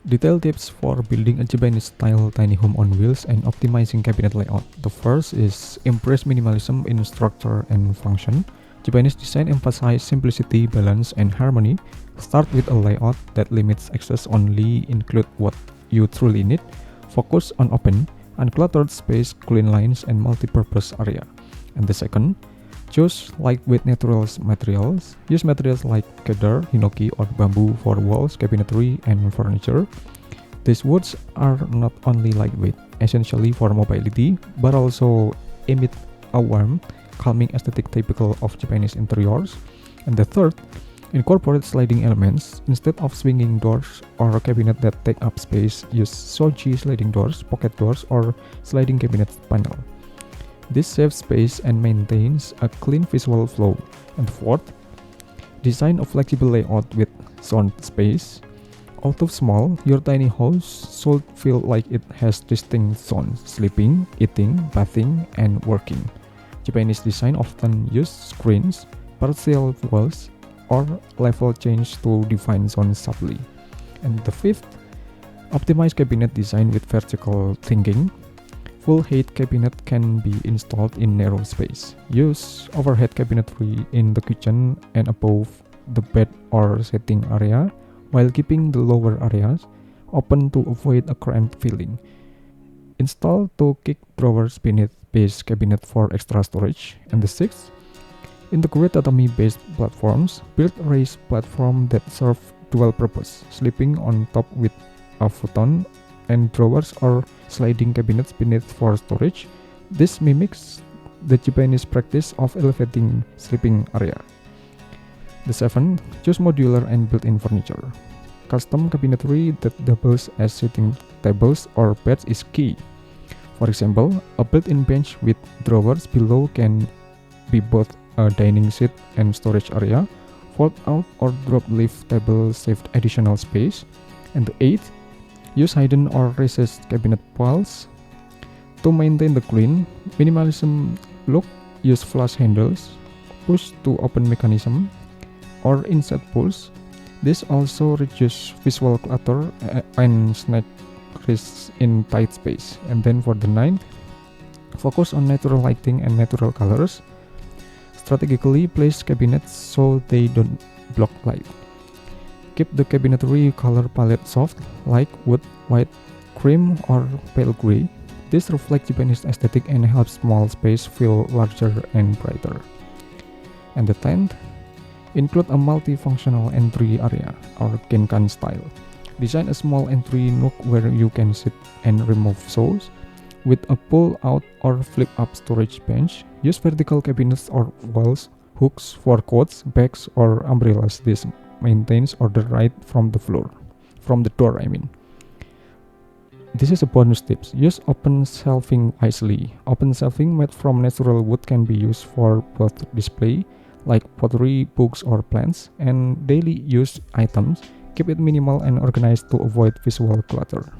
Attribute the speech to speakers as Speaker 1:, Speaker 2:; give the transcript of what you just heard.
Speaker 1: Detail tips for building a Japanese-style tiny home on wheels and optimizing cabinet layout. The first is embrace minimalism in structure and function. Japanese design emphasizes simplicity, balance, and harmony. Start with a layout that limits access only, include what you truly need. Focus on open, uncluttered space, clean lines, and multi-purpose area. And the second, choose lightweight natural materials. Use materials like cedar, hinoki, or bamboo for walls, cabinetry, and furniture. These woods are not only lightweight, essentially for mobility, but also emit a warm, calming aesthetic typical of Japanese interiors. And the third, incorporate sliding elements. Instead of swinging doors or a cabinet that take up space, use shoji sliding doors, pocket doors, or sliding cabinet panel. This saves space and maintains a clean visual flow. And fourth, design a flexible layout with zone space. Although small, your tiny house should feel like it has distinct zones: sleeping, eating, bathing, and working. Japanese design often use screens, partial walls, or level change to define zones subtly. And the fifth, optimize cabinet design with vertical thinking. Full height cabinet can be installed in narrow space. Use overhead cabinetry in the kitchen and above the bed or sitting area, while keeping the lower areas open to avoid a cramped feeling. Install two kick drawers beneath base cabinet for extra storage. And the sixth, integrate tatami-based platforms. Build raised platform that serve dual purpose, sleeping on top with a futon and drawers or sliding cabinets beneath for storage. This mimics the Japanese practice of elevating sleeping area. The seventh, choose modular and built-in furniture. Custom cabinetry that doubles as sitting tables or beds is key. For example, a built-in bench with drawers below can be both a dining seat and storage area. Fold out or drop leaf table saved additional space. And the eighth, use hidden or recessed cabinet walls. To maintain the clean, minimalism look, use flush handles, push to open mechanism, or inside pulls. This also reduces visual clutter and snack risks in tight space. And then for the ninth, focus on natural lighting and natural colors. Strategically place cabinets so they don't block light. Keep the cabinetry color palette soft, like wood, white, cream, or pale gray. This reflects Japanese aesthetic and helps small space feel larger and brighter. And the tenth, include a multifunctional entry area or Genkan style. Design a small entry nook where you can sit and remove shoes. With a pull-out or flip-up storage bench, use vertical cabinets or walls, hooks for coats, bags, or umbrellas. This maintains order right from the door. This is a bonus tips. Use open shelving wisely. Open shelving made from natural wood can be used for both display, like pottery, books, or plants, and daily use items. Keep it minimal and organized to avoid visual clutter.